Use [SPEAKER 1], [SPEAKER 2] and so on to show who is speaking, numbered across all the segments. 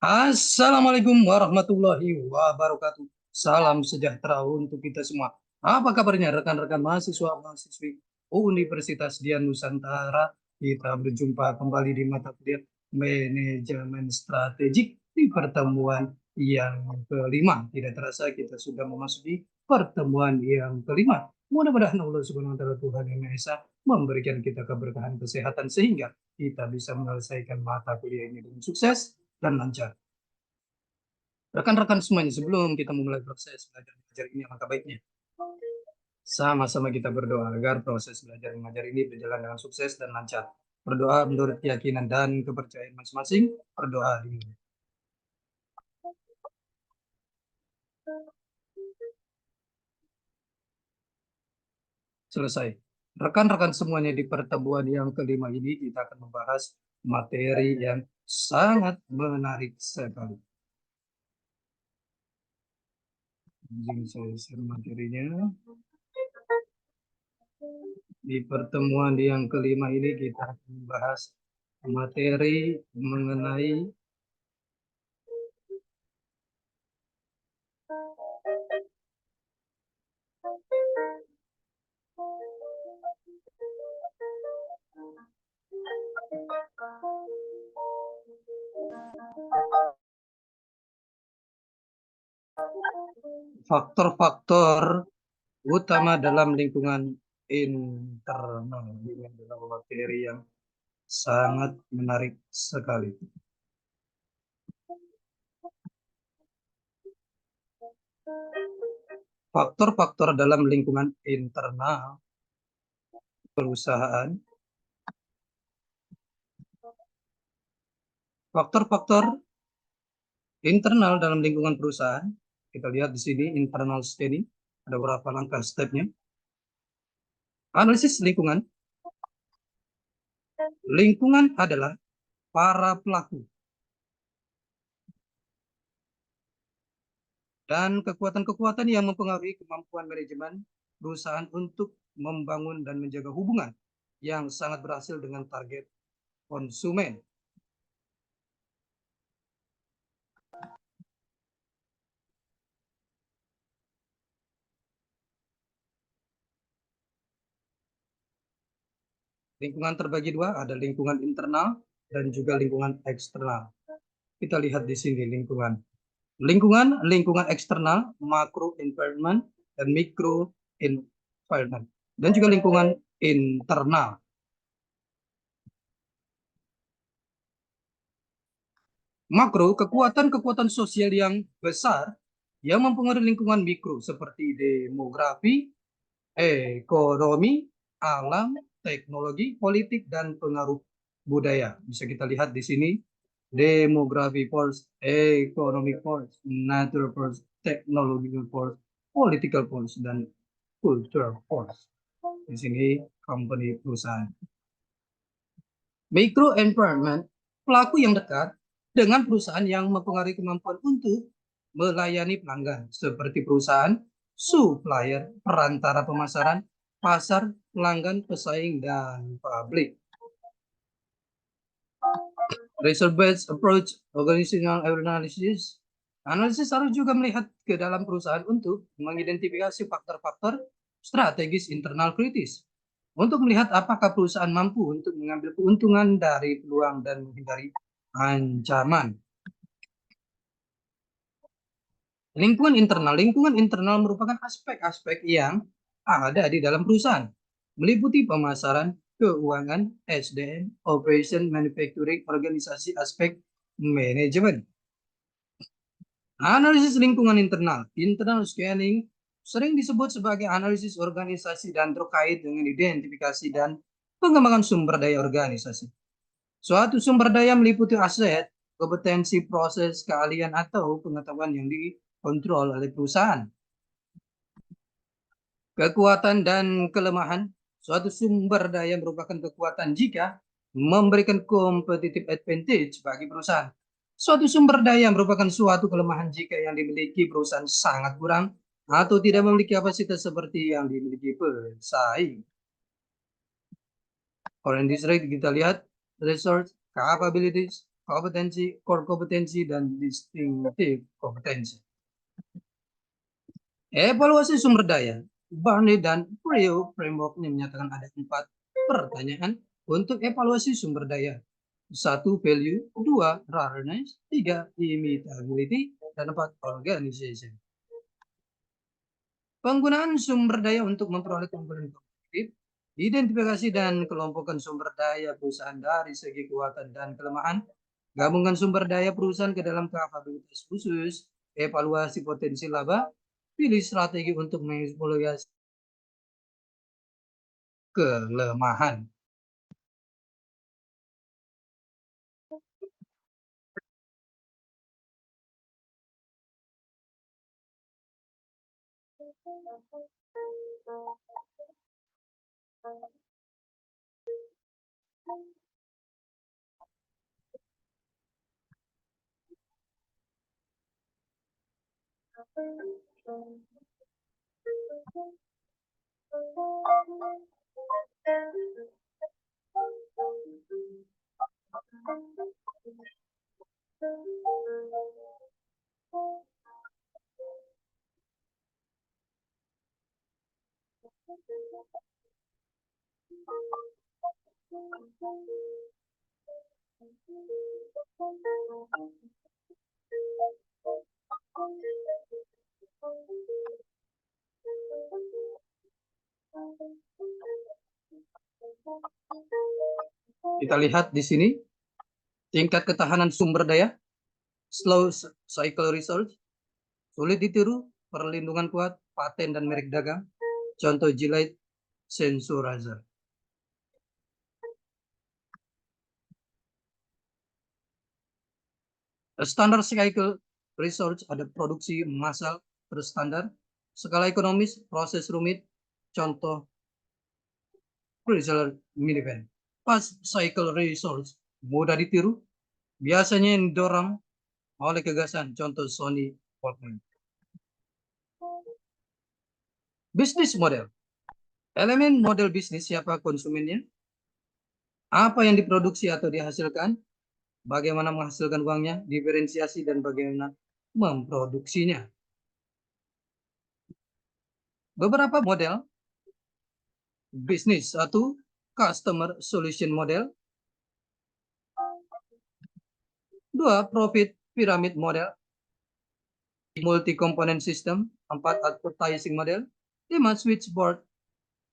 [SPEAKER 1] Assalamualaikum warahmatullahi wabarakatuh. Salam sejahtera untuk kita semua. Apa kabarnya rekan-rekan mahasiswa-mahasiswi Universitas Dian Nusantara? Kita berjumpa kembali di mata kuliah Manajemen Strategik di pertemuan yang kelima. Tidak terasa kita sudah memasuki pertemuan yang kelima. Mudah-mudahan Allah Subhanahu wa taala Tuhan Yang Maha Esa memberikan kita keberkahan kesehatan sehingga kita bisa menyelesaikan mata kuliah ini dengan sukses dan lancar. Rekan-rekan semuanya, sebelum kita memulai proses belajar mengajar ini, alangkah baiknya sama-sama kita berdoa agar proses belajar mengajar ini berjalan dengan sukses dan lancar. Berdoa menurut keyakinan dan kepercayaan masing-masing. Berdoa dimulai. Selesai. Rekan-rekan semuanya, di pertemuan yang kelima ini kita akan membahas materi yang sangat menarik sekali. Izin saya share materinya. Di pertemuan yang kelima ini kita akan membahas materi mengenai faktor-faktor utama dalam lingkungan internal. Ini adalah materi yang sangat menarik sekali. Faktor-faktor dalam lingkungan internal perusahaan. Faktor-faktor internal dalam lingkungan perusahaan. Kita lihat di sini internal scanning. Ada beberapa langkah stepnya. Analisis lingkungan. Lingkungan adalah para pelaku dan kekuatan-kekuatan yang mempengaruhi kemampuan manajemen perusahaan untuk membangun dan menjaga hubungan yang sangat berhasil dengan target konsumen. Lingkungan terbagi dua, ada lingkungan internal dan juga lingkungan eksternal. Kita lihat di sini lingkungan. Lingkungan eksternal, macro environment dan micro environment. Dan juga lingkungan internal. Makro, kekuatan-kekuatan sosial yang besar yang mempengaruhi lingkungan mikro seperti demografi, ekonomi, alam, teknologi, politik, dan pengaruh budaya. Bisa kita lihat di sini, demografi force, economic force, natural force, technological force, political force, dan cultural force. Di sini company perusahaan. Micro environment, pelaku yang dekat dengan perusahaan yang mempengaruhi kemampuan untuk melayani pelanggan, seperti perusahaan, supplier, perantara pemasaran, pasar, pelanggan, pesaing, dan publik. Result-based approach, organizational analysis. Analisis harus juga melihat ke dalam perusahaan untuk mengidentifikasi faktor-faktor strategis internal kritis, untuk melihat apakah perusahaan mampu untuk mengambil keuntungan dari peluang dan menghindari ancaman. Lingkungan internal merupakan aspek-aspek yang ada di dalam perusahaan, meliputi pemasaran, keuangan, SDM, operation, manufacturing, organisasi, aspek manajemen. Analisis lingkungan internal scanning, sering disebut sebagai analisis organisasi dan terkait dengan identifikasi dan pengembangan sumber daya organisasi. Suatu sumber daya meliputi aset, kompetensi, proses, keahlian, atau pengetahuan yang dikontrol oleh perusahaan. Kekuatan dan kelemahan, suatu sumber daya merupakan kekuatan jika memberikan competitive advantage bagi perusahaan. Suatu sumber daya merupakan suatu kelemahan jika yang dimiliki perusahaan sangat kurang atau tidak memiliki kapasitas seperti yang dimiliki pesaing. Kalau industri kita lihat resource, capabilities, kompetensi, core kompetensi, dan distinctive kompetensi. Evaluasi sumber daya. Barney dan Prio framework ini menyatakan ada 4 pertanyaan untuk evaluasi sumber daya. 1. Value, 2. Rareness, 3. Imitability, dan 4. Organization. Penggunaan sumber daya untuk memperoleh komponen kompetitif, identifikasi dan kelompokan sumber daya perusahaan dari segi kekuatan dan kelemahan, gabungkan sumber daya perusahaan ke dalam kapabilitas khusus, evaluasi potensi laba, pilih strategi untuk mengevaluasi kelemahan. Kita lihat di sini tingkat ketahanan sumber daya, slow cycle research, sulit ditiru, perlindungan kuat, paten dan merek dagang. Contoh Gillette Sensorizer. Standar cycle research ada produksi massal berstandar, skala ekonomis, proses rumit, contoh Chrysler minivan. Fast cycle research mudah ditiru, biasanya yang didorong oleh gagasan, contoh Sony Walkman. Bisnis model. Elemen model bisnis, siapa konsumennya, apa yang diproduksi atau dihasilkan, bagaimana menghasilkan uangnya, diferensiasi, dan bagaimana memproduksinya. Beberapa model bisnis. 1. Customer Solution Model. 2. Profit Pyramid Model. Multi-Component System. 4. Advertising Model. 5. Switchboard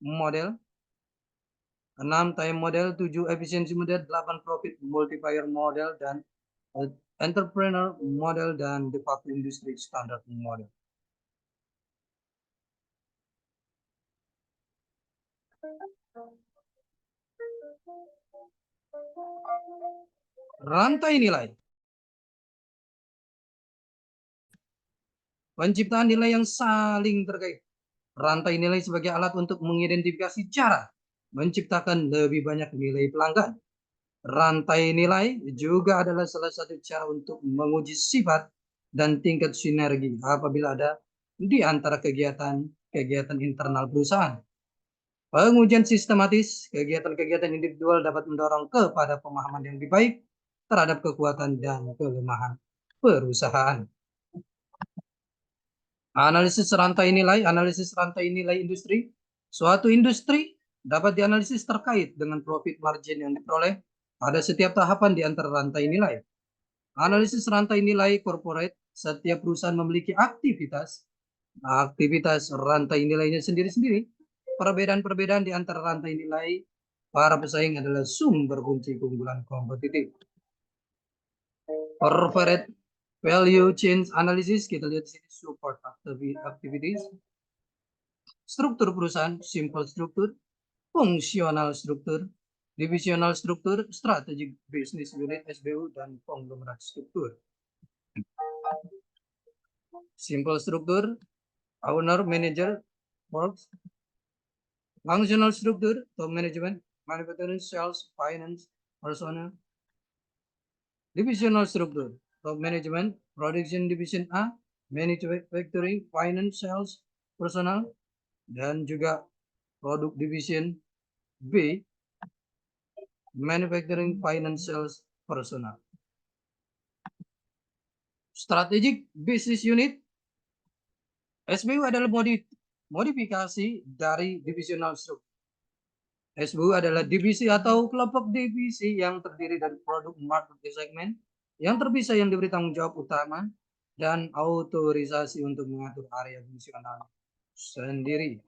[SPEAKER 1] Model. 6. Time Model. 7. Efficiency Model. 8. Profit Multiplier Model. Dan Entrepreneur Model dan de facto Industry Standard Model. Rantai nilai. Penciptaan nilai yang saling terkait. Rantai nilai sebagai alat untuk mengidentifikasi cara menciptakan lebih banyak nilai pelanggan. Rantai nilai juga adalah salah satu cara untuk menguji sifat dan tingkat sinergi apabila ada di antara kegiatan internal perusahaan. Pengujian sistematis, kegiatan-kegiatan individual dapat mendorong kepada pemahaman yang lebih baik terhadap kekuatan dan kelemahan perusahaan. Analisis rantai nilai industri. Suatu industri dapat dianalisis terkait dengan profit margin yang diperoleh pada setiap tahapan di antara rantai nilai. Analisis rantai nilai corporate, setiap perusahaan memiliki aktivitas rantai nilainya sendiri-sendiri perbedaan-perbedaan di antara rantai nilai para pesaing adalah sumber kunci keunggulan kompetitif. Corporate value chain analysis, kita lihat di sini support activities, struktur perusahaan, simple struktur, fungsional struktur, divisional struktur, strategic business unit SBU, dan konglomerat struktur. Simple struktur, owner, manager, works. Functional struktur, top management, manufacturing, sales, finance, personnel. Divisional struktur, top management, production division A, manufacturing, finance, sales, personnel, dan juga produk division B, manufacturing, finance, sales, personnel. Strategic business unit, SBU adalah modifikasi dari divisional struktur. SBU adalah divisi atau kelompok divisi yang terdiri dari produk market segment yang terpisah yang diberi tanggung jawab utama dan autorisasi untuk mengatur area fungsional sendiri.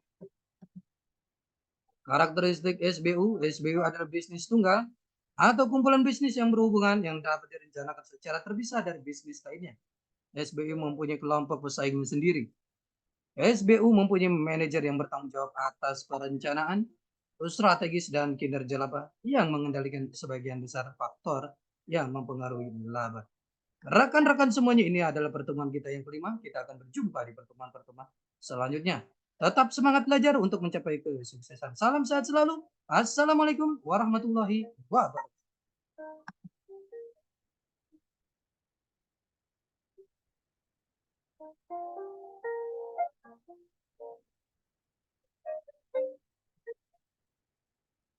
[SPEAKER 1] Karakteristik SBU, SBU adalah bisnis tunggal atau kumpulan bisnis yang berhubungan yang dapat direncanakan secara terpisah dari bisnis lainnya. SBU mempunyai kelompok pesaing sendiri. SBU mempunyai manajer yang bertanggung jawab atas perencanaan, strategis, dan kinerja laba yang mengendalikan sebagian besar faktor yang mempengaruhi laba. Rekan-rekan semuanya, ini adalah pertemuan kita yang kelima. Kita akan berjumpa di pertemuan-pertemuan selanjutnya. Tetap semangat belajar untuk mencapai kesuksesan. Salam sehat selalu. Assalamualaikum warahmatullahi wabarakatuh.